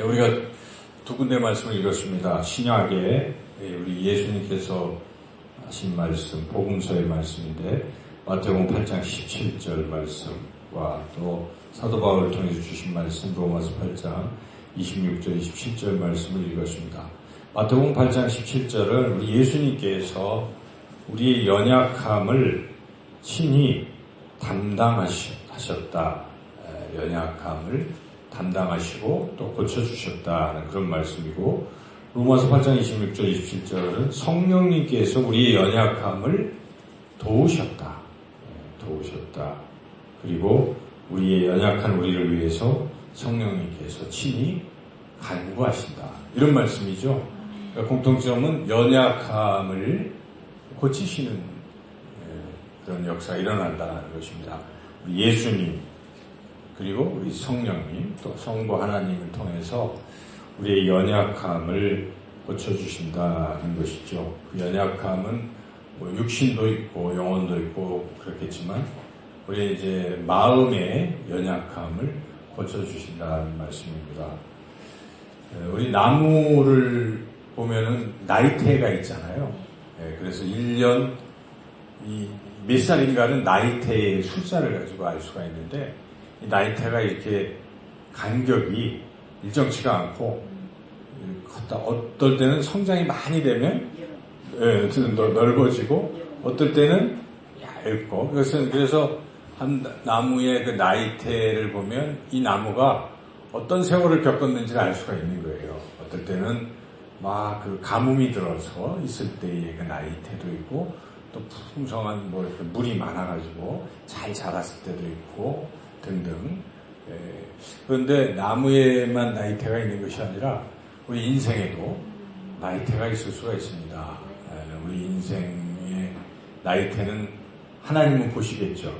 우리가 두 군데 말씀을 읽었습니다. 신약에 우리 예수님께서 하신 말씀, 복음서의 말씀인데 마태복음 8장 17절 말씀과 또 사도 바울을 통해서 주신 말씀 로마서 8장 26절, 27절 말씀을 읽었습니다. 마태복음 8장 17절은 우리 예수님께서 우리의 연약함을 친히 담당하셨다. 연약함을 담당하시고 또 고쳐주셨다는 그런 말씀이고, 로마서 8장 26절, 27절은 성령님께서 우리의 연약함을 도우셨다. 그리고 우리의 연약한 우리를 위해서 성령님께서 친히 간구하신다. 이런 말씀이죠. 그러니까 공통점은 연약함을 고치시는 그런 역사가 일어난다는 것입니다. 우리 예수님, 그리고 우리 성령님, 또 성부 하나님을 통해서 우리의 연약함을 고쳐주신다는 것이죠. 그 연약함은 뭐 육신도 있고 영혼도 있고 그렇겠지만 우리의 이제 마음의 연약함을 고쳐주신다는 말씀입니다. 우리 나무를 보면은 나이테가 있잖아요. 그래서 1년 몇 살인가는 나이테의 숫자를 가지고 알 수가 있는데, 이 나이테가 이렇게 간격이 일정치가 않고 어떨 때는 성장이 많이 되면 넓어지고 어떨 때는 얇고, 그래서 한 나무의 그 나이테를 보면 이 나무가 어떤 세월을 겪었는지를 알 수가 있는 거예요. 어떨 때는 막 그 가뭄이 들어서 있을 때의 그 나이테도 있고, 또 풍성한 뭐 이렇게 물이 많아가지고 잘 자랐을 때도 있고 등등. 그런데 나무에만 나이테가 있는 것이 아니라 우리 인생에도 나이테가 있을 수가 있습니다. 우리 인생의 나이테는 하나님은 보시겠죠.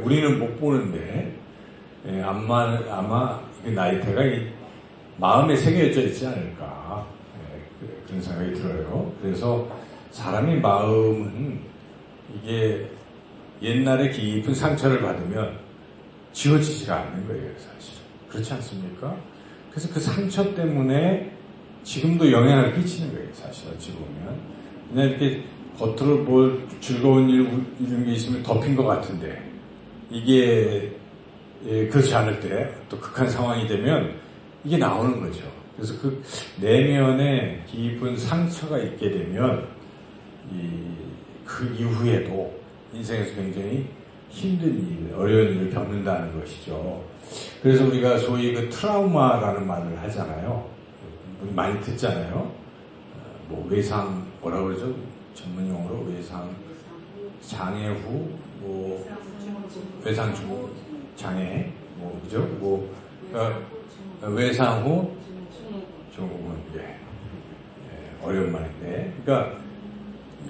우리는 못 보는데 아마 그 나이테가 이 마음에 새겨져 있지 않을까, 그런 생각이 들어요. 그래서 사람의 마음은 이게 옛날에 깊은 상처를 받으면 지워지지가 않는 거예요, 사실. 그렇지 않습니까? 그래서 그 상처 때문에 지금도 영향을 끼치는 거예요, 사실. 어찌 보면. 그냥 이렇게 겉으로 뭐 즐거운 일, 이런 게 있으면 덮인 것 같은데, 이게 그렇지 않을 때, 또 극한 상황이 되면 이게 나오는 거죠. 그래서 그 내면에 깊은 상처가 있게 되면 그 이후에도 인생에서 굉장히 힘든 일, 어려운 일을 겪는다는 것이죠. 그래서 우리가 소위 그 트라우마라는 말을 하잖아요. 많이 듣잖아요. 뭐 외상, 뭐라 그러죠? 전문 용어로 외상 장애 후, 뭐 외상 중 장애, 뭐 그죠? 뭐 외상 후 증후군, 어려운 말인데, 그러니까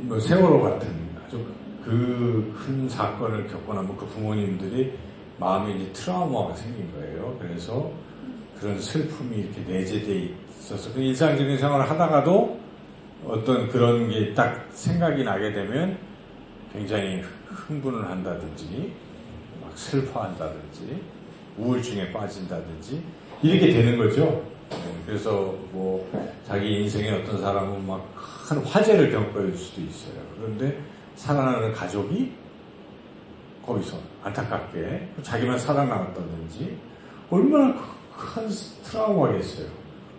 뭐 세월호 같은 아주 그 큰 사건을 겪고 나면 그 부모님들이 마음에 이제 트라우마가 생긴 거예요. 그래서 그런 슬픔이 이렇게 내재되어 있어서 그 일상적인 생활을 하다가도 어떤 그런 게 딱 생각이 나게 되면 굉장히 흥분을 한다든지 막 슬퍼한다든지 우울증에 빠진다든지 이렇게 되는 거죠. 그래서 뭐 자기 인생에 어떤 사람은 막 큰 화재를 겪을 수도 있어요. 그런데 살아나는 가족이 거기서 안타깝게 자기만 살아남았다든지 얼마나 큰 트라우마겠어요.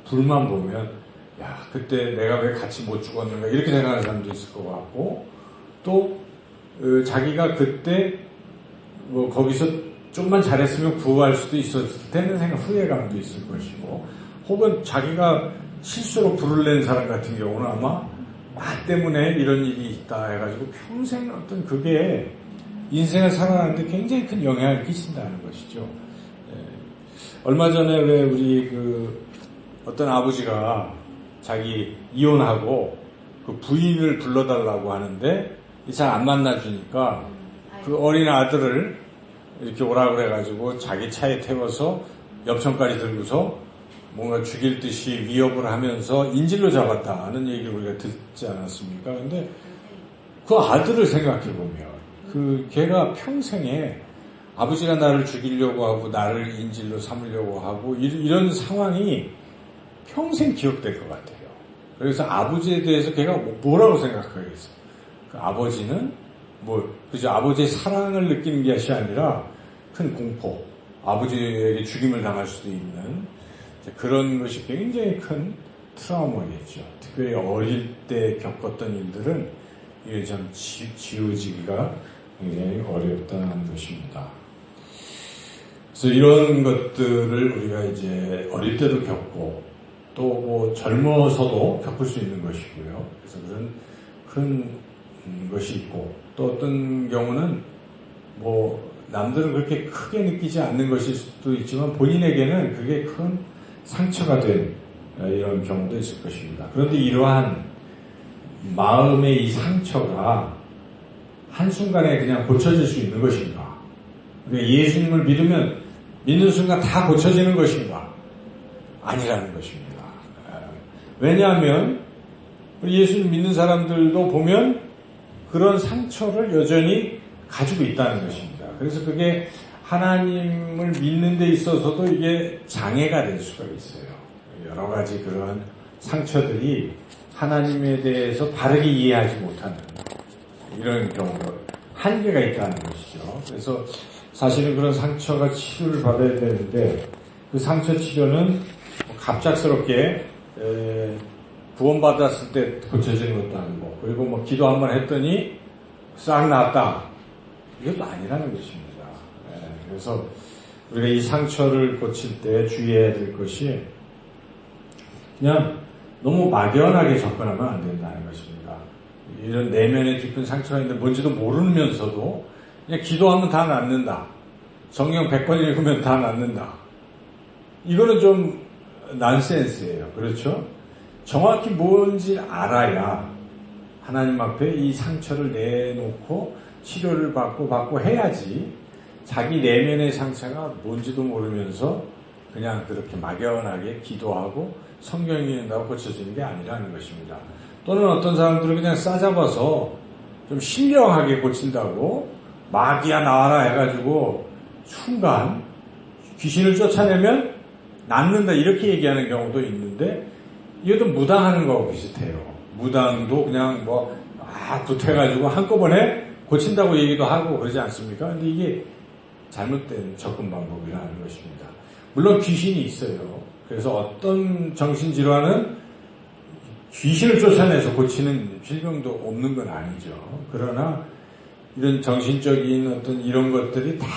불만 보면 야, 그때 내가 왜 같이 못 죽었는가 이렇게 생각하는 사람도 있을 것 같고, 또 자기가 그때 뭐 거기서 좀만 잘했으면 구할 수도 있었을 때는 생각 후회감도 있을 것이고, 혹은 자기가 실수로 불을 낸 사람 같은 경우는 아마 나 때문에 이런 일이 있다 해가지고 평생 어떤 그게 인생을 살아가는데 굉장히 큰 영향을 끼친다는 것이죠. 얼마 전에 왜 우리 어떤 아버지가 자기 이혼하고 그 부인을 불러달라고 하는데 잘 안 만나주니까 그 어린 아들을 이렇게 오라 그래가지고 자기 차에 태워서 엽천까지 들고서 뭔가 죽일 듯이 위협을 하면서 인질로 잡았다는 얘기를 우리가 듣지 않았습니까? 근데 그 아들을 생각해보면 걔가 평생에 아버지가 나를 죽이려고 하고 나를 인질로 삼으려고 하고 이런 상황이 평생 기억될 것 같아요. 그래서 아버지에 대해서 걔가 뭐라고 생각하겠어? 그 아버지는 그죠? 아버지의 사랑을 느끼는 것이 아니라 큰 공포, 아버지에게 죽임을 당할 수도 있는 그런 것이 굉장히 큰 트라우마겠죠. 특별히 어릴 때 겪었던 일들은 이게 참 지워지기가 굉장히 어렵다는 것입니다. 그래서 이런 것들을 우리가 이제 어릴 때도 겪고 또 젊어서도 겪을 수 있는 것이고요. 그래서 그런 큰 것이 있고 또 어떤 경우는 남들은 그렇게 크게 느끼지 않는 것일 수도 있지만 본인에게는 그게 큰 상처가 된 이런 경우도 있을 것입니다. 그런데 이러한 마음의 이 상처가 한순간에 그냥 고쳐질 수 있는 것인가? 예수님을 믿는 순간 다 고쳐지는 것인가? 아니라는 것입니다. 왜냐하면 예수님 믿는 사람들도 보면 그런 상처를 여전히 가지고 있다는 것입니다. 그래서 그게 하나님을 믿는 데 있어서도 이게 장애가 될 수가 있어요. 여러 가지 그런 상처들이 하나님에 대해서 바르게 이해하지 못하는 이런 경우가 한계가 있다는 것이죠. 그래서 사실은 그런 상처가 치료를 받아야 되는데 그 상처 치료는 갑작스럽게 구원받았을 때 고쳐지는 것도 아니고 그리고 기도 한번 했더니 싹 나았다. 이것도 아니라는 것입니다. 그래서 우리가 이 상처를 고칠 때 주의해야 될 것이 그냥 너무 막연하게 접근하면 안 된다는 것입니다. 이런 내면에 깊은 상처가 있는데 뭔지도 모르면서도 그냥 기도하면 다 낫는다. 성경 100번 읽으면 다 낫는다. 이거는 좀 난센스예요. 그렇죠? 정확히 뭔지 알아야 하나님 앞에 이 상처를 내놓고 치료를 받고 해야지 자기 내면의 상처가 뭔지도 모르면서 그냥 그렇게 막연하게 기도하고 성경 읽는다고 고쳐지는 게 아니라는 것입니다. 또는 어떤 사람들은 그냥 싸잡아서 좀 신령하게 고친다고 마귀야 나와라 해가지고 순간 귀신을 쫓아내면 낫는다 이렇게 얘기하는 경우도 있는데 이것도 무당하는 거하고 비슷해요. 무당도 그냥 굿해가지고 한꺼번에 고친다고 얘기도 하고 그러지 않습니까? 근데 이게 잘못된 접근 방법이라는 것입니다. 물론 귀신이 있어요. 그래서 어떤 정신질환은 귀신을 쫓아내서 고치는 질병도 없는 건 아니죠. 그러나 이런 정신적인 어떤 이런 것들이 다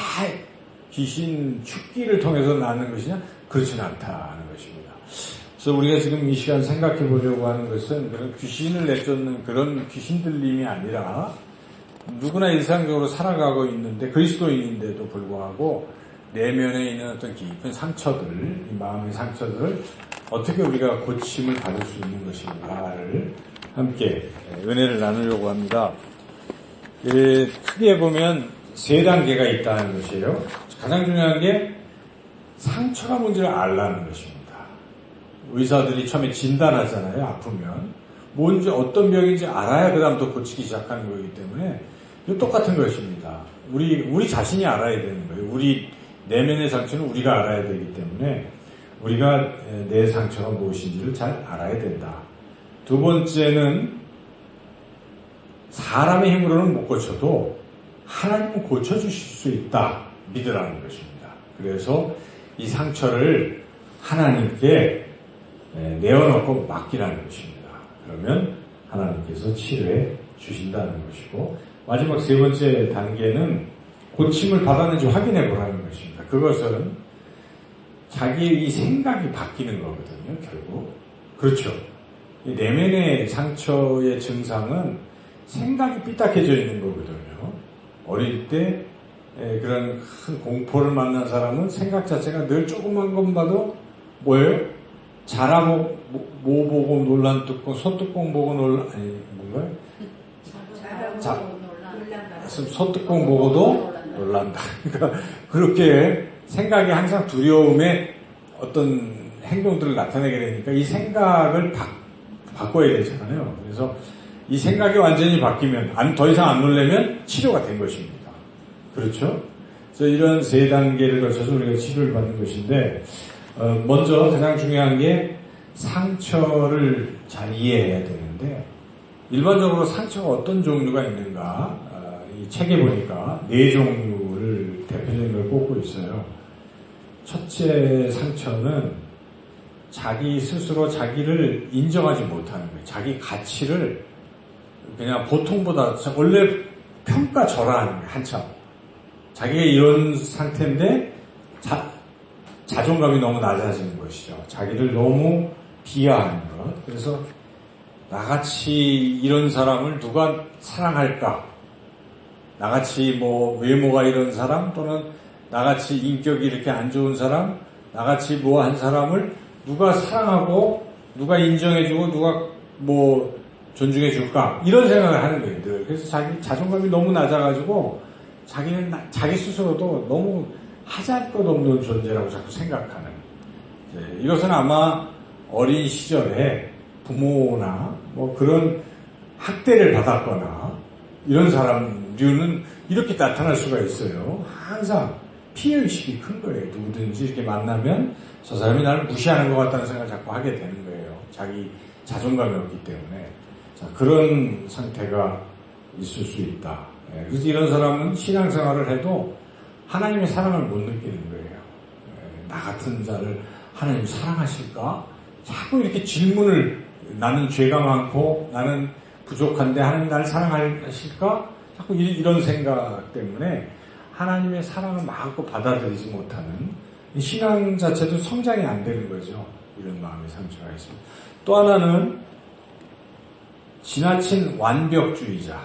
귀신 축기를 통해서 나는 것이냐? 그렇지는 않다는 것입니다. 그래서 우리가 지금 이 시간 생각해 보려고 하는 것은 그런 귀신을 내쫓는 그런 귀신 들림이 아니라 누구나 일상적으로 살아가고 있는데 그리스도인인데도 불구하고 내면에 있는 어떤 깊은 상처들, 이 마음의 상처들을 어떻게 우리가 고침을 받을 수 있는 것인가를 함께 은혜를 나누려고 합니다. 크게 보면 세 단계가 있다는 것이에요. 가장 중요한 게 상처가 뭔지를 알라는 것입니다. 의사들이 처음에 진단하잖아요. 아프면 뭔지 어떤 병인지 알아야 그 다음부터 고치기 시작하는 거기 때문에 이거 똑같은 것입니다. 우리 자신이 알아야 되는 거예요. 우리 내면의 상처는 우리가 알아야 되기 때문에 우리가 내 상처가 무엇인지를 잘 알아야 된다. 두 번째는 사람의 힘으로는 못 고쳐도 하나님은 고쳐주실 수 있다. 믿으라는 것입니다. 그래서 이 상처를 하나님께 내어놓고 맡기라는 것입니다. 그러면 하나님께서 치료해 주신다는 것이고 마지막 세 번째 단계는 고침을 받았는지 확인해 보라는 것입니다. 그것은 자기의 이 생각이 바뀌는 거거든요. 결국 그렇죠. 이 내면의 상처의 증상은 생각이 삐딱해져 있는 거거든요. 어릴 때 그런 큰 공포를 만난 사람은 생각 자체가 늘 조그만 것 봐도 뭐예요? 자라고 뭐 보고 놀란 뚜껑, 소뚜껑 보고 뭔가요? 소뚜껑 보고도 놀란다. 그러니까 그렇게 생각이 항상 두려움의 어떤 행동들을 나타내게 되니까 이 생각을 바꿔야 되잖아요. 그래서 이 생각이 완전히 바뀌면 더 이상 안 놀래면 치료가 된 것입니다. 그렇죠? 그래서 이런 세 단계를 거쳐서 우리가 치료를 받는 것인데, 먼저 가장 중요한 게 상처를 잘 이해해야 되는데, 일반적으로 상처가 어떤 종류가 있는가, 이 책에 보니까 4종류를 대표적인 걸 꼽고 있어요. 첫째 상처는 자기 스스로 자기를 인정하지 못하는 거예요. 자기 가치를 그냥 보통보다 원래 평가절하하는 거예요. 한참. 자기가 이런 상태인데 자존감이 너무 낮아지는 것이죠. 자기를 너무 비하하는 것. 그래서 나같이 이런 사람을 누가 사랑할까? 나같이 뭐 외모가 이런 사람 또는 나같이 인격이 이렇게 안 좋은 사람, 나같이 뭐 한 사람을 누가 사랑하고 누가 인정해주고 누가 뭐 존중해줄까? 이런 생각을 하는 거예요. 늘. 그래서 자기 자존감이 너무 낮아가지고 자기는 자기 스스로도 너무 하잘 것 없는 존재라고 자꾸 생각하는. 이것은 아마 어린 시절에 부모나 뭐 그런 학대를 받았거나 이런 사람류는 이렇게 나타날 수가 있어요. 항상 피해의식이 큰 거예요. 누구든지 이렇게 만나면 저 사람이 나를 무시하는 것 같다는 생각을 자꾸 하게 되는 거예요. 자기 자존감이 없기 때문에. 자, 그런 상태가 있을 수 있다. 그래서 이런 사람은 신앙생활을 해도 하나님의 사랑을 못 느끼는 거예요. 나 같은 자를 하나님 사랑하실까? 자꾸 이렇게 질문을, 나는 죄가 많고 나는 부족한데 하나님 나를 사랑하실까? 자꾸 이런 생각 때문에 하나님의 사랑을 마음껏 받아들이지 못하는 신앙 자체도 성장이 안 되는 거죠. 이런 마음의 상처가 있습니다. 또 하나는 지나친 완벽주의자라는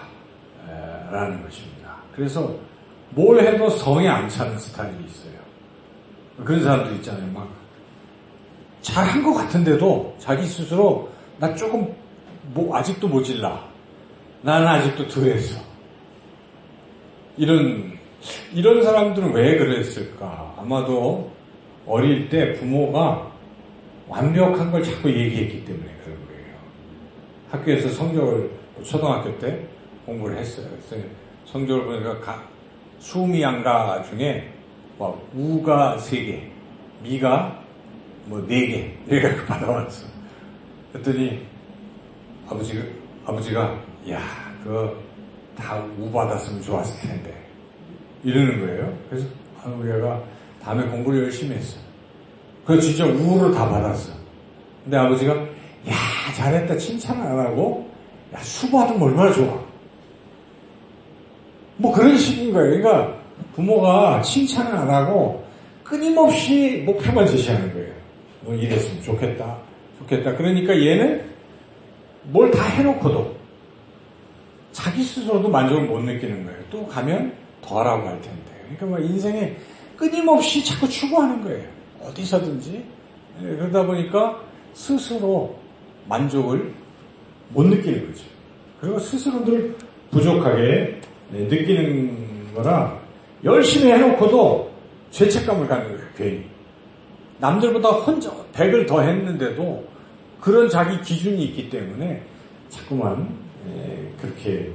것입니다. 그래서 뭘 해도 성에 안 차는 스타일이 있어요. 그런 사람들 있잖아요. 막 잘한 것 같은데도 자기 스스로 나 조금 아직도 모질라. 나는 아직도 덜했어. 이런 사람들은 왜 그랬을까? 아마도 어릴 때 부모가 완벽한 걸 자꾸 얘기했기 때문에 그런 거예요. 학교에서 성적을 초등학교 때 공부를 했어요. 그래서 성적을 보니까 수미양가 중에 우가 3개, 미가 4개 이렇게 받아왔어. 그랬더니 아버지가 야, 그거 다 우 받았으면 좋았을 텐데 이러는 거예요. 그래서 얘가 다음에 공부를 열심히 했어. 그래서 진짜 우를 다 받았어. 근데 아버지가 야, 잘했다 칭찬 안 하고 야, 수 받으면 얼마나 좋아. 뭐 그런 식인 거예요. 그러니까 부모가 칭찬을 안 하고 끊임없이 목표만 제시하는 거예요. 뭐 이랬으면 좋겠다. 그러니까 얘는 뭘 다 해놓고도 자기 스스로도 만족을 못 느끼는 거예요. 또 가면 더 하라고 할 텐데. 그러니까 막 인생에 끊임없이 자꾸 추구하는 거예요. 어디서든지. 그러다 보니까 스스로 만족을 못 느끼는 거죠. 그리고 스스로를 부족하게 느끼는 거라 열심히 해놓고도 죄책감을 갖는 거예요. 괜히. 남들보다 혼자 100을 더 했는데도 그런 자기 기준이 있기 때문에 자꾸만 그렇게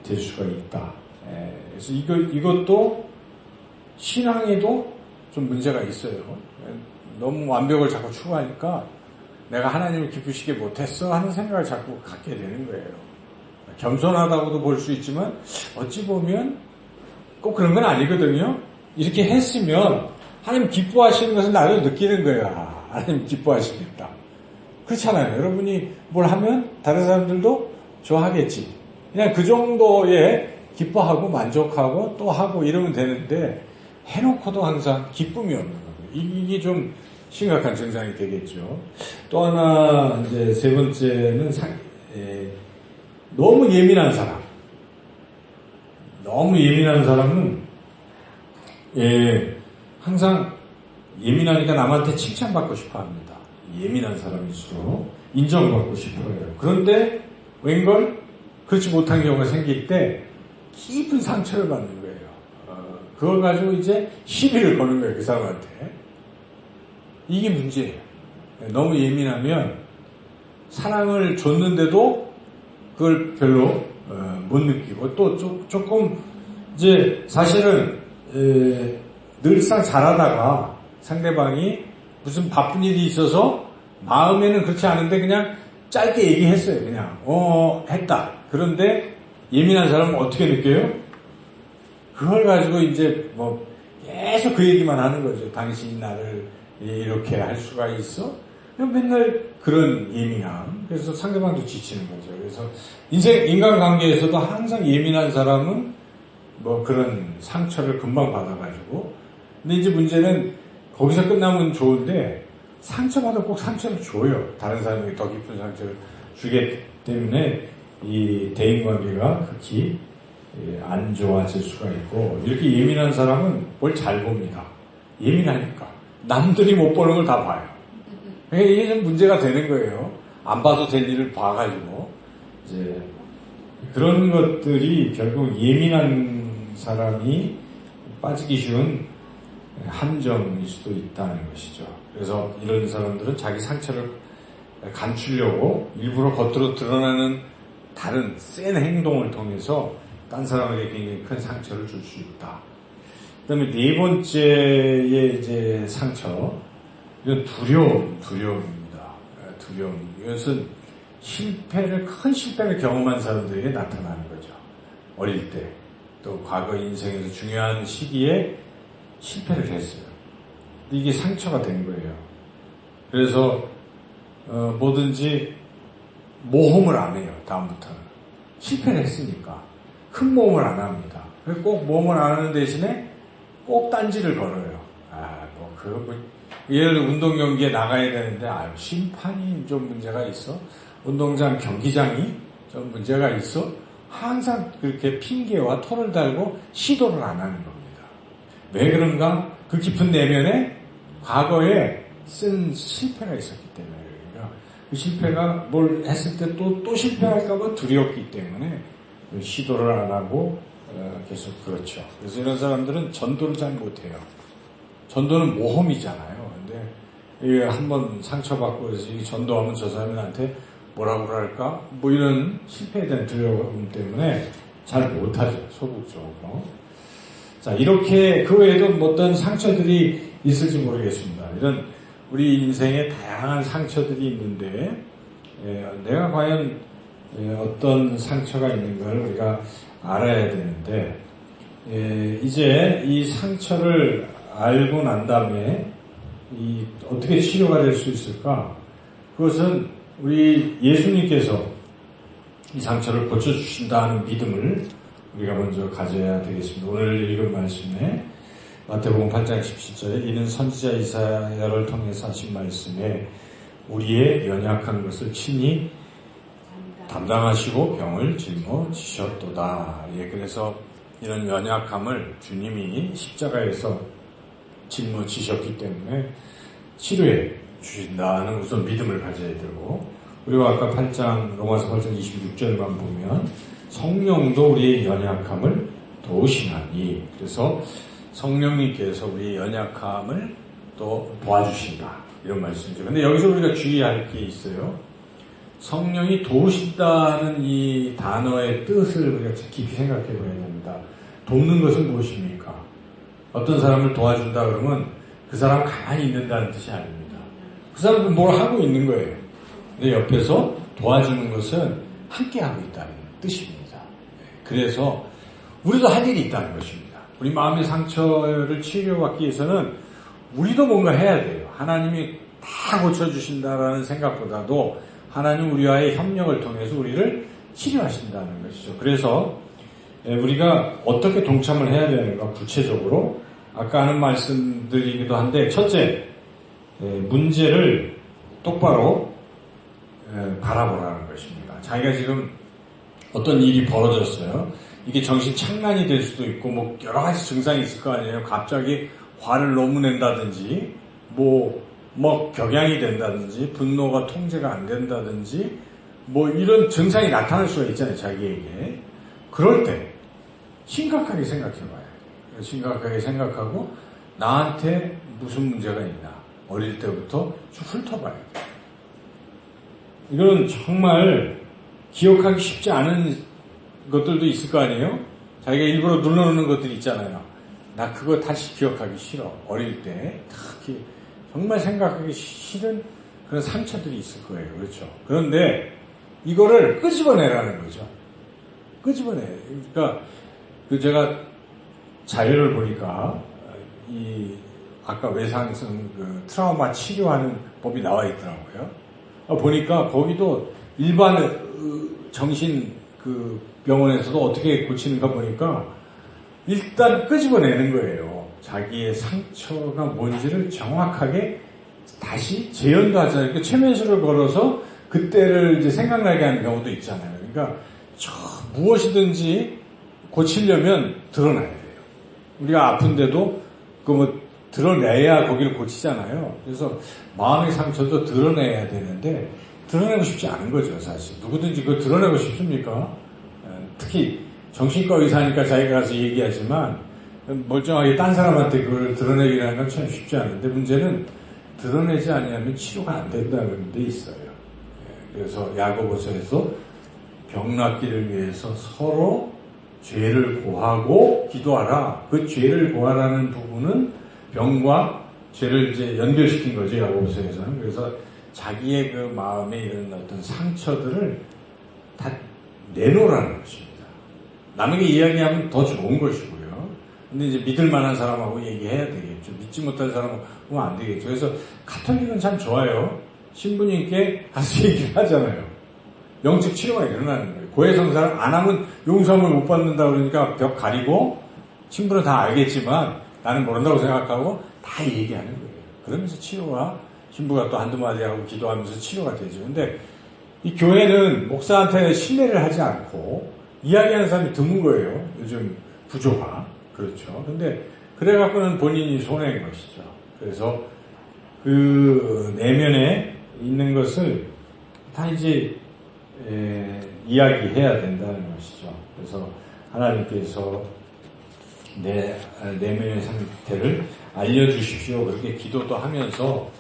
될 수가 있다. 그래서 이것도 신앙에도 좀 문제가 있어요. 너무 완벽을 자꾸 추구하니까 내가 하나님을 기쁘시게 못했어 하는 생각을 자꾸 갖게 되는 거예요. 겸손하다고도 볼 수 있지만 어찌 보면 꼭 그런 건 아니거든요. 이렇게 했으면 하나님 기뻐하시는 것을 나도 느끼는 거야. 하나님 기뻐하시겠다. 그렇잖아요. 여러분이 뭘 하면 다른 사람들도 좋아하겠지. 그냥 그 정도에 기뻐하고 만족하고 또 하고 이러면 되는데 해놓고도 항상 기쁨이 없는 거예요. 이게 좀 심각한 증상이 되겠죠. 또 하나 이제 세 번째는 너무 예민한 사람. 너무 예민한 사람은 항상 예민하니까 남한테 칭찬받고 싶어 합니다. 예민한 사람일수록 인정받고 싶어요. 그런데 웬걸 그렇지 못한 경우가 생길 때 깊은 상처를 받는 거예요. 그걸 가지고 이제 시비를 거는 거예요. 그 사람한테. 이게 문제예요. 너무 예민하면 사랑을 줬는데도 그걸 별로 못 느끼고 또 조금 이제 사실은 늘상 잘하다가 상대방이 무슨 바쁜 일이 있어서 마음에는 그렇지 않은데 그냥 짧게 얘기했어요. 그냥 했다. 그런데 예민한 사람은 어떻게 느껴요? 그걸 가지고 이제 뭐 계속 그 얘기만 하는 거죠. 당신이 나를 이렇게 할 수가 있어? 맨날 그런 예민함. 그래서 상대방도 지치는 거죠. 그래서 인간관계에서도 항상 예민한 사람은 뭐 그런 상처를 금방 받아가지고. 근데 이제 문제는 거기서 끝나면 좋은데 상처받아 꼭 상처를 줘요. 다른 사람에게 더 깊은 상처를 주기 때문에 이 대인관계가 극히 안 좋아질 수가 있고, 이렇게 예민한 사람은 뭘 잘 봅니다. 예민하니까. 남들이 못 보는 걸 다 봐요. 그러니까 이게 좀 문제가 되는 거예요. 안 봐도 될 일을 봐가지고. 이제 그런 것들이 결국 예민한 사람이 빠지기 쉬운 함정일 수도 있다는 것이죠. 그래서 이런 사람들은 자기 상처를 감추려고 일부러 겉으로 드러나는 다른 센 행동을 통해서 딴 사람에게 굉장히 큰 상처를 줄 수 있다. 그 다음에 네 번째의 이제 상처, 이건 두려움입니다. 두려움. 이것은 큰 실패를 경험한 사람들에게 나타나는 거죠. 어릴 때, 또 과거 인생에서 중요한 시기에 실패를 했어요. 이게 상처가 된 거예요. 그래서 뭐든지 모험을 안 해요. 다음부터는. 실패를 했으니까. 큰 모험을 안 합니다. 꼭 모험을 안 하는 대신에 꼭 딴지를 걸어요. 예를 들어 운동 경기에 나가야 되는데, 심판이 좀 문제가 있어. 운동장 경기장이 좀 문제가 있어. 항상 그렇게 핑계와 토를 달고 시도를 안 하는 겁니다. 왜 그런가? 그 깊은 내면에 과거에 쓴 실패가 있었기 때문에. 그러니까 그 실패가 뭘 했을 때 또 실패할까봐 두렵기 때문에 시도를 안 하고 계속 그렇죠. 그래서 이런 사람들은 전도를 잘 못해요. 전도는 모험이잖아요. 근데 한번 상처받고 그래서 이 전도하면 저 사람이 나한테 뭐라고 그럴까? 뭐 이런 실패에 대한 두려움 때문에 잘 못하죠. 소극적으로. 자, 이렇게 그 외에도 어떤 상처들이 있을지 모르겠습니다. 이런 우리 인생에 다양한 상처들이 있는데 내가 과연 어떤 상처가 있는 걸 우리가 알아야 되는데, 이제 이 상처를 알고 난 다음에 어떻게 치료가 될 수 있을까? 그것은 우리 예수님께서 이 상처를 고쳐주신다는 믿음을 우리가 먼저 가져야 되겠습니다. 오늘 읽은 말씀에 마태복음 8장 17절에 이는 선지자 이사야를 통해서 하신 말씀에 우리의 연약한 것을 친히 담당하시고 병을 짊어지셨도다. 그래서 이런 연약함을 주님이 십자가에서 짊어지셨기 때문에 치료해 주신다는 우선 믿음을 가져야 되고, 그리고 아까 8장 로마서 8장 26절만 보면 성령도 우리의 연약함을 도우시나니, 그래서 성령님께서 우리의 연약함을 또 도와주신다, 이런 말씀이죠. 근데 여기서 우리가 주의할 게 있어요. 성령이 도우신다는 이 단어의 뜻을 우리가 깊이 생각해 봐야 됩니다. 돕는 것은 무엇입니까? 어떤 사람을 도와준다 그러면 그 사람 가만히 있는다는 뜻이 아닙니다. 그 사람은 뭘 하고 있는 거예요. 근데 옆에서 도와주는 것은 함께하고 있다는 뜻입니다. 그래서 우리도 할 일이 있다는 것입니다. 우리 마음의 상처를 치료받기 위해서는 우리도 뭔가 해야 돼요. 하나님이 다 고쳐주신다라는 생각보다도 하나님 우리와의 협력을 통해서 우리를 치료하신다는 것이죠. 그래서 우리가 어떻게 동참을 해야 되는가, 구체적으로 아까 하는 말씀들이기도 한데, 첫째, 문제를 똑바로 바라보라는 것입니다. 자기가 지금 어떤 일이 벌어졌어요. 이게 정신 착란이 될 수도 있고 뭐 여러 가지 증상이 있을 거 아니에요. 갑자기 화를 너무 낸다든지 뭐 격양이 된다든지 분노가 통제가 안 된다든지 뭐 이런 증상이 나타날 수가 있잖아요. 자기에게. 그럴 때 심각하게 생각해봐요. 심각하게 생각하고 나한테 무슨 문제가 있나 어릴 때부터 쭉 훑어봐야 돼요. 이거는 정말 기억하기 쉽지 않은 것들도 있을 거 아니에요? 자기가 일부러 눌러놓는 것들이 있잖아요. 나 그거 다시 기억하기 싫어. 어릴 때 특히 정말 생각하기 싫은 그런 상처들이 있을 거예요. 그렇죠? 그런데 이거를 끄집어내라는 거죠. 끄집어내. 그러니까 제가 자료를 보니까 아까 외상성 트라우마 치료하는 법이 나와 있더라고요. 보니까 거기도 일반 정신 병원에서도 어떻게 고치는가 보니까 일단 끄집어내는 거예요. 자기의 상처가 뭔지를 정확하게 다시 재현도 하잖아요. 그러니까 최면술을 걸어서 그때를 이제 생각나게 하는 경우도 있잖아요. 그러니까 무엇이든지 고치려면 드러나야 돼요. 우리가 아픈데도 드러내야 거기를 고치잖아요. 그래서 마음의 상처도 드러내야 되는데 드러내고 싶지 않은 거죠, 사실. 누구든지 그걸 드러내고 싶습니까? 특히 정신과 의사니까 자기가 가서 얘기하지만 멀쩡하게 딴 사람한테 그걸 드러내기라는 건 참 쉽지 않은데 문제는 드러내지 않으면 치료가 안 된다는 데 있어요. 그래서 야고보서에서 병 낫기를 위해서 서로 죄를 고하고 기도하라. 그 죄를 고하라는 부분은 병과 죄를 이제 연결시킨 거죠, 야고보서에서는. 그래서 자기의 그 마음에 이런 어떤 상처들을 다 내놓으라는 것입니다. 남에게 이야기하면 더 좋은 것이고요. 근데 이제 믿을 만한 사람하고 얘기해야 되겠죠. 믿지 못할 사람하고 안 되겠죠. 그래서 가톨릭은 참 좋아요. 신부님께 가서 얘기를 하잖아요. 영적 치료가 일어나는 거예요. 고해성사를 안 하면 용서함을 못 받는다 그러니까 벽 가리고 신부는 다 알겠지만 나는 모른다고 생각하고 다 얘기하는 거예요. 그러면서 치료가 신부가 또 한두 마디 하고 기도하면서 치료가 되죠. 근데 이 교회는 목사한테 신뢰를 하지 않고 이야기하는 사람이 드문 거예요. 요즘 구조가. 그렇죠. 근데 그래갖고는 본인이 손해인 것이죠. 그래서 그 내면에 있는 것을 다 이제 이야기해야 된다는 것이죠. 그래서 하나님께서 내 내면의 상태를 알려주십시오. 그렇게 기도도 하면서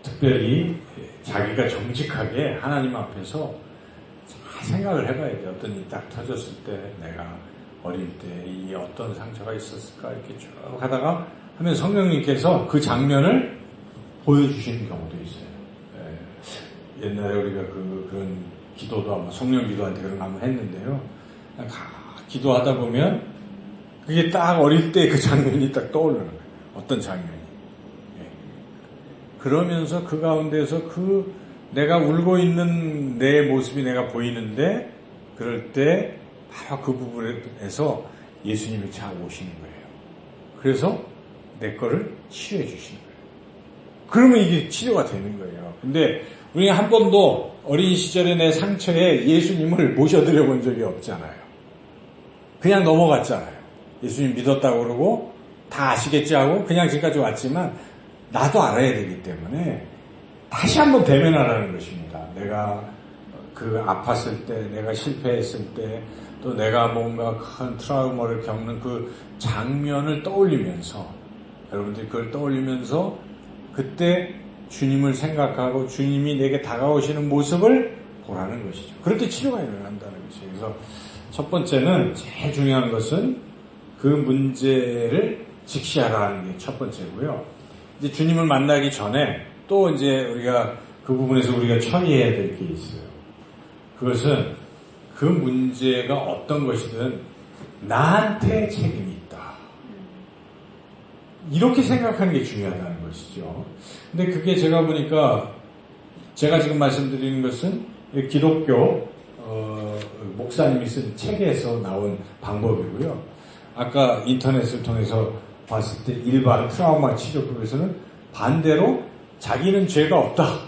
특별히 자기가 정직하게 하나님 앞에서 잘 생각을 해봐야 돼. 어떤 일이 딱 터졌을 때 내가 어릴 때 이 어떤 상처가 있었을까 이렇게 쭉 하다가 하면 성령님께서 그 장면을 보여주시는 경우도 있어요. 옛날에 우리가 그런 기도도 아마 성령 기도한테 그런 거 한번 했는데요. 기도하다 보면 그게 딱 어릴 때 그 장면이 딱 떠오르는 거예요. 어떤 장면이. 그러면서 그 가운데서 내가 울고 있는 내 모습이 내가 보이는데 그럴 때 바로 그 부분에서 예수님이 잘 오시는 거예요. 그래서 내 거를 치료해 주시는 거예요. 그러면 이게 치료가 되는 거예요. 근데 우리가 한 번도 어린 시절의 내 상처에 예수님을 모셔드려 본 적이 없잖아요. 그냥 넘어갔잖아요. 예수님 믿었다고 그러고 다 아시겠지 하고 그냥 지금까지 왔지만 나도 알아야 되기 때문에 다시 한번 대면하라는 것입니다. 내가 아팠을 때, 내가 실패했을 때, 또 내가 뭔가 큰 트라우마를 겪는 그 장면을 떠올리면서 여러분들이 그걸 떠올리면서 그때 주님을 생각하고 주님이 내게 다가오시는 모습을 보라는 것이죠. 그렇게 치료가 일어난다는 것이죠. 그래서 첫 번째는 제일 중요한 것은 그 문제를 직시하라는 게 첫 번째고요. 이제 주님을 만나기 전에 또 이제 우리가 그 부분에서 우리가 처리해야 될 게 있어요. 그것은 그 문제가 어떤 것이든 나한테 책임이 있다. 이렇게 생각하는 게 중요하다는 것이죠. 근데 그게 제가 보니까 제가 지금 말씀드리는 것은 기독교 목사님이 쓴 책에서 나온 방법이고요. 아까 인터넷을 통해서 봤을 때 일반 트라우마 치료법에서는 반대로 자기는 죄가 없다.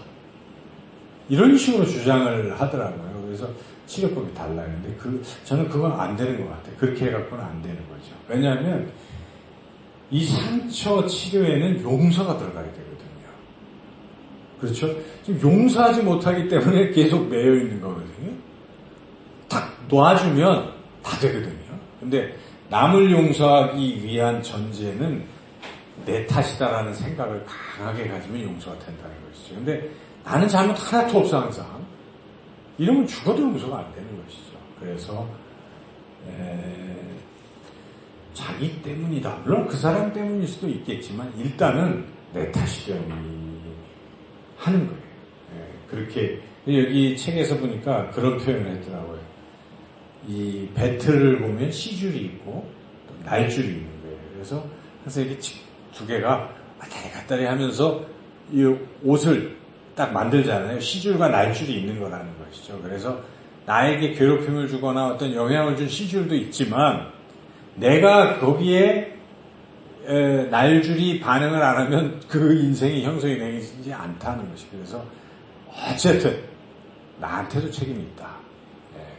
이런 식으로 주장을 하더라고요. 그래서 치료법이 달라요. 근데 저는 그건 안 되는 것 같아요. 그렇게 해갖고는 안 되는 거죠. 왜냐하면 이 상처 치료에는 용서가 들어가야 되거든요. 그렇죠? 지금 용서하지 못하기 때문에 계속 매여 있는 거거든요. 딱 놔주면 다 되거든요. 근데 남을 용서하기 위한 전제는 내 탓이다라는 생각을 강하게 가지면 용서가 된다는 것이죠. 근데 나는 잘못 하나도 없어 항상. 이러면 죽어도 용서가 안 되는 것이죠. 그래서 자기 때문이다. 물론 그 사람 때문일 수도 있겠지만 일단은 내 탓이려 하는 거예요. 그렇게 여기 책에서 보니까 그런 표현을 했더라고요. 이 배틀을 보면 C줄이 있고 또 날줄이 있는 거예요. 그래서 이렇게 두 개가 왔다리 갔다리 하면서 이 옷을 딱 만들잖아요. C줄과 날줄이 있는 거라는 것이죠. 그래서 나에게 괴롭힘을 주거나 어떤 영향을 준 C줄도 있지만 내가 거기에 날줄이 반응을 안 하면 그 인생이 형성이 되지 않다는 것이. 그래서 어쨌든 나한테도 책임이 있다.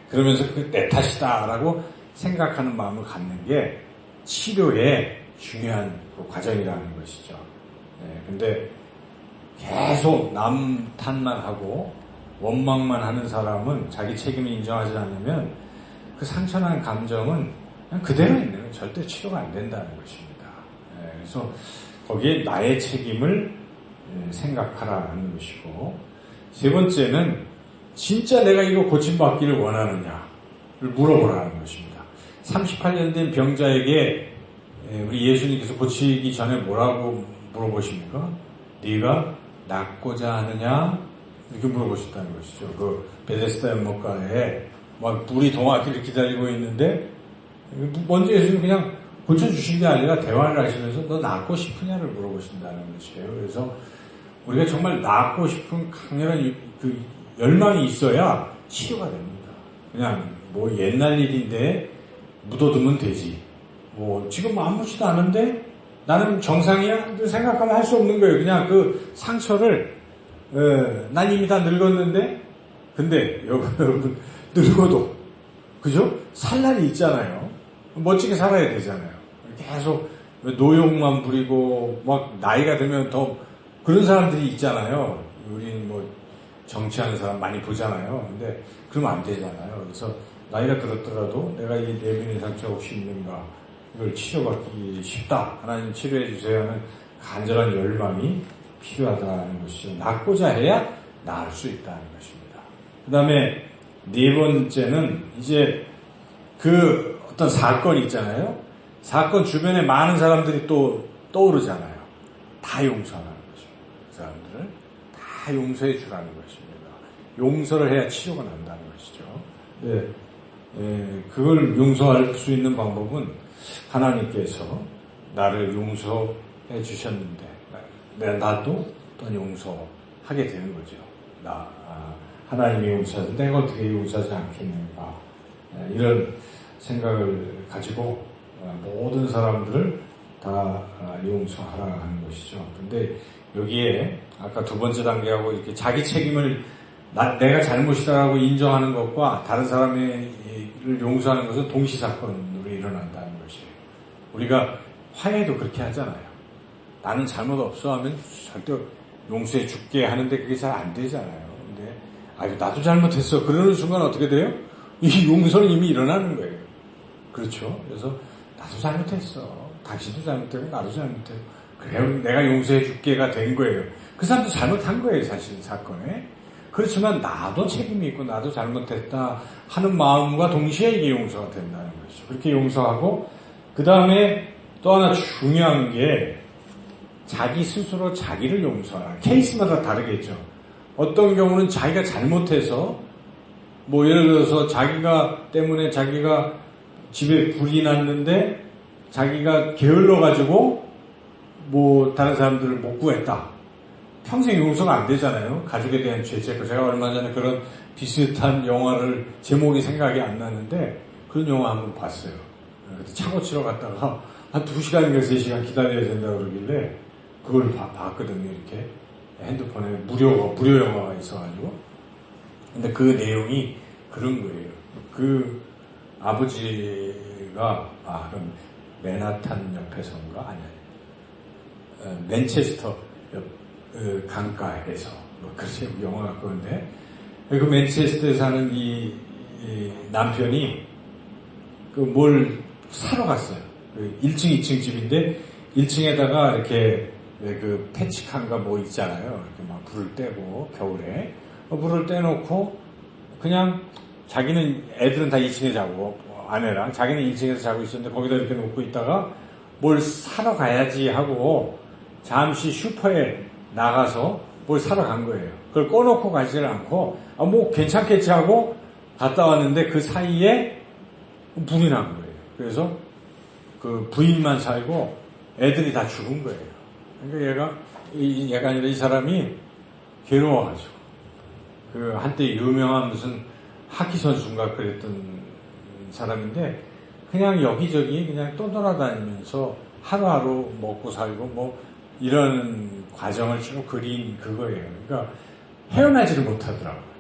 그러면서 내 탓이다라고 생각하는 마음을 갖는 게 치료의 중요한 그 과정이라는 것이죠. 근데 계속 남 탓만 하고 원망만 하는 사람은 자기 책임을 인정하지 않으면 그 상처난 감정은 그냥 그대로 있는 건 절대 치료가 안 된다는 것입니다. 그래서 거기에 나의 책임을 생각하라는 것이고, 세 번째는 진짜 내가 이거 고침받기를 원하느냐를 물어보라는 것입니다. 38년 된 병자에게 우리 예수님께서 고치기 전에 뭐라고 물어보십니까? 네가 낫고자 하느냐? 이렇게 물어보셨다는 것이죠. 그 베데스다 연못가에 막 물이 동하기를 기다리고 있는데 먼저 예수님 그냥 고쳐주신 게 아니라 대화를 하시면서 너 낫고 싶으냐를 물어보신다는 것이에요. 그래서 우리가 정말 낫고 싶은 강렬한 그 열망이 있어야 치료가 됩니다. 그냥 뭐 옛날 일인데 묻어두면 되지. 뭐 지금 아무렇지도 않은데 나는 정상이야? 생각하면 할 수 없는 거예요. 그냥 그 상처를 난 이미 다 늙었는데 근데 여러분 늙어도 그죠? 살 날이 있잖아요. 멋지게 살아야 되잖아요. 계속 노욕만 부리고 막 나이가 들면 더 그런 사람들이 있잖아요. 우리는 뭐 정치하는 사람 많이 보잖아요. 근데 그러면 안 되잖아요. 그래서 나이가 들었더라도 내가 이 내면의 상처가 혹시 있는가 이걸 치료받기 쉽다. 하나님 치료해 주세요 하는 간절한 열망이 필요하다는 것이죠. 낫고자 해야 나을 수 있다는 것입니다. 그 다음에 네 번째는 이제 그 어떤 사건이 있잖아요. 사건 주변에 많은 사람들이 또 떠오르잖아요. 다 용서하는 것입니다. 그 사람들을 다 용서해 주라는 것입니다. 용서를 해야 치료가 난다는 것이죠. 그걸 용서할 수 있는 방법은 하나님께서 나를 용서해 주셨는데 나도 또한 용서하게 되는 거죠. 하나님이 용서하지 내가 어떻게 용서하지 않겠는가 이런 생각을 가지고 모든 사람들을 다 용서하라는 것이죠. 근데 여기에 아까 두 번째 단계하고 이렇게 자기 책임을 내가 잘못이다라고 인정하는 것과 다른 사람을 용서하는 것은 동시사건으로 일어난다는 것이에요. 우리가 화해도 그렇게 하잖아요. 나는 잘못 없어 하면 절대 용서해 줄게 하는데 그게 잘 안 되잖아요. 근데 나도 잘못했어 그러는 순간 어떻게 돼요? 이 용서는 이미 일어나는 거예요. 그렇죠? 그래서 나도 잘못했어. 당신도 잘못했고 나도 잘못했고 그래요. 내가 용서해 줄게가 된 거예요. 그 사람도 잘못한 거예요. 사실 사건에. 그렇지만 나도 책임이 있고 나도 잘못했다 하는 마음과 동시에 이게 용서가 된다는 것이죠. 그렇게 용서하고 그 다음에 또 하나 중요한 게 자기 스스로 자기를 용서하라. 케이스마다 다르겠죠. 어떤 경우는 자기가 잘못해서 뭐 예를 들어서 자기가 때문에 자기가 집에 불이 났는데 자기가 게을러가지고 뭐 다른 사람들을 못 구했다. 평생 용서가 안 되잖아요. 가족에 대한 죄책. 제가 얼마 전에 그런 비슷한 영화를 제목이 생각이 안 나는데 그런 영화 한번 봤어요. 그때 차 고치러 갔다가 한 2시간인가 3시간 기다려야 된다고 그러길래 그걸 봤거든요. 이렇게 핸드폰에 무료 영화가 있어가지고. 근데 그 내용이 그런 거예요. 그 아버지가 그럼 맨하탄 옆에서인가 아니야 맨체스터 옆 강가에서 뭐 그렇지 영화가 그건데 그 맨체스터에 사는 이 남편이 그 뭘 사러 갔어요. 그 1층 2층 집인데 1층에다가 이렇게 그 패치칸가 뭐 있잖아요. 이렇게 막 불을 떼고 겨울에 불을 떼놓고 그냥 자기는 애들은 다 2층에 자고 아내랑 자기는 1층에서 자고 있었는데 거기다 이렇게 놓고 있다가 뭘 사러 가야지 하고 잠시 슈퍼에 나가서 뭘 사러 간 거예요. 그걸 꺼놓고 가지를 않고 뭐 괜찮겠지 하고 갔다 왔는데 그 사이에 불이 난 거예요. 그래서 그 부인만 살고 애들이 다 죽은 거예요. 그러니까 얘가 아니라 이 사람이 괴로워가지고 그 한때 유명한 무슨 하키 선수인가 그랬던 사람인데 그냥 여기저기 그냥 떠돌아다니면서 하루하루 먹고 살고 뭐 이런 과정을 쭉 그린 그거예요. 그러니까 헤어나지를 못하더라고요.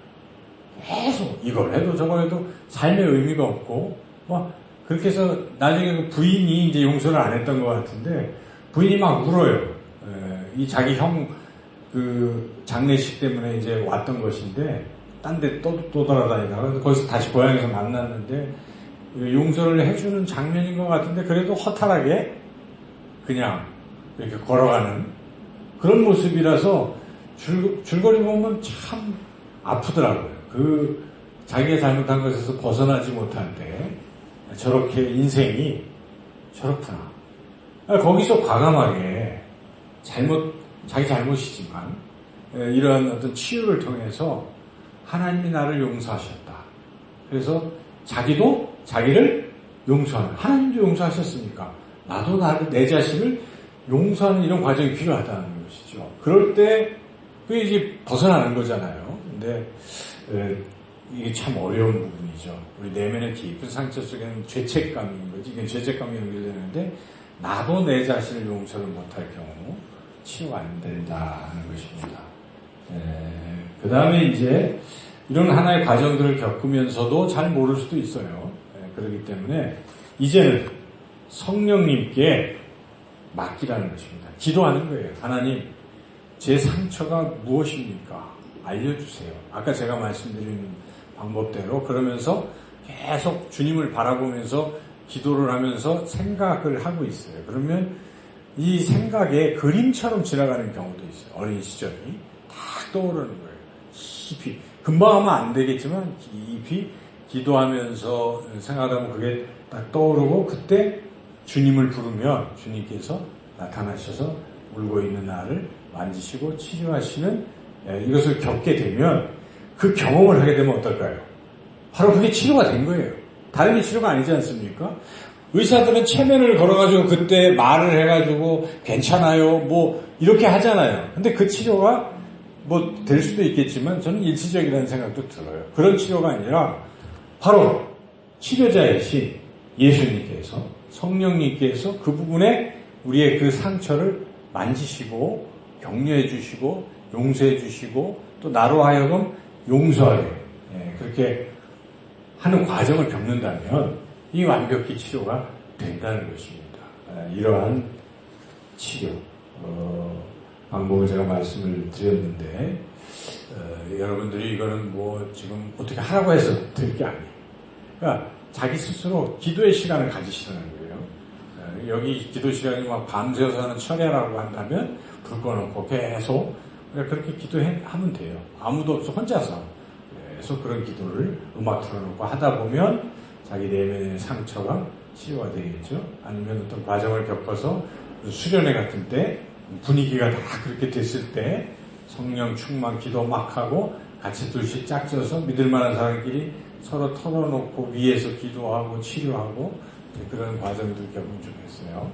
계속 이걸 해도 저걸 해도 삶의 의미가 없고 뭐 그렇게 해서 나중에 그 부인이 이제 용서를 안 했던 것 같은데 부인이 막 울어요. 이 자기 형 그 장례식 때문에 이제 왔던 것인데 딴 데 또 돌아다니다가 거기서 다시 고향에서 만났는데 용서를 해주는 장면인 것 같은데 그래도 허탈하게 그냥 이렇게 걸어가는 그런 모습이라서 줄거리 보면 참 아프더라고요. 그 자기가 잘못한 것에서 벗어나지 못할 때 저렇게 인생이 저렇구나. 거기서 과감하게 자기 잘못이지만 이러한 어떤 치유를 통해서 하나님이 나를 용서하셨다. 그래서 자기도 자기를 용서하는 하나님도 용서하셨으니까 나도 내 자신을 용서하는 이런 과정이 필요하다는 것이죠. 그럴 때 그게 이제 벗어나는 거잖아요. 근데 이게 참 어려운 부분이죠. 우리 내면의 깊은 상처 속에는 죄책감인 거지. 이게 죄책감이 연결되는데 나도 내 자신을 용서를 못할 경우 치유가 안 된다는 것입니다. 그 다음에 이제 이런 하나의 과정들을 겪으면서도 잘 모를 수도 있어요. 그렇기 때문에 이제는 성령님께 맡기라는 것입니다. 기도하는 거예요. 하나님, 제 상처가 무엇입니까? 알려주세요. 아까 제가 말씀드린 방법대로 그러면서 계속 주님을 바라보면서 기도를 하면서 생각을 하고 있어요. 그러면 이 생각에 그림처럼 지나가는 경우도 있어요. 어린 시절이 딱 떠오르는 거예요. 깊이. 금방 하면 안 되겠지만 깊이 기도하면서 생각하면 그게 딱 떠오르고 그때 주님을 부르면 주님께서 나타나셔서 울고 있는 나를 만지시고 치료하시는 이것을 겪게 되면 그 경험을 하게 되면 어떨까요? 바로 그게 치료가 된 거예요. 다른 게 치료가 아니지 않습니까? 의사들은 체면을 걸어가지고 그때 말을 해가지고 괜찮아요 뭐 이렇게 하잖아요. 근데 그 치료가 뭐 될 수도 있겠지만 저는 일시적이라는 생각도 들어요. 그런 치료가 아니라 바로 치료자이신 예수님께서 성령님께서 그 부분에 우리의 그 상처를 만지시고 격려해 주시고 용서해 주시고 또 나로 하여금 용서하게 그렇게 하는 과정을 겪는다면 이 완벽히 치료가 된다는 것입니다. 이러한 치료 방법을 제가 말씀을 드렸는데 여러분들이 이거는 뭐 지금 어떻게 하라고 해서 드릴 게 아니에요. 그러니까 자기 스스로 기도의 시간을 가지시라는 거예요. 여기 기도 시간이 막 밤새워서 하는 철야라고 한다면 불 꺼놓고 계속 그렇게 기도하면 돼요. 아무도 없어 혼자서 계속 그런 기도를 음악 틀어놓고 하다 보면 자기 내면의 상처가 치유가 되겠죠. 아니면 어떤 과정을 겪어서 수련회 같은 때 분위기가 다 그렇게 됐을 때 성령 충만 기도 막 하고 같이 둘씩 짝져서 믿을 만한 사람끼리 서로 털어놓고 위에서 기도하고 치료하고 그런 과정들 겪으면 좋겠어요.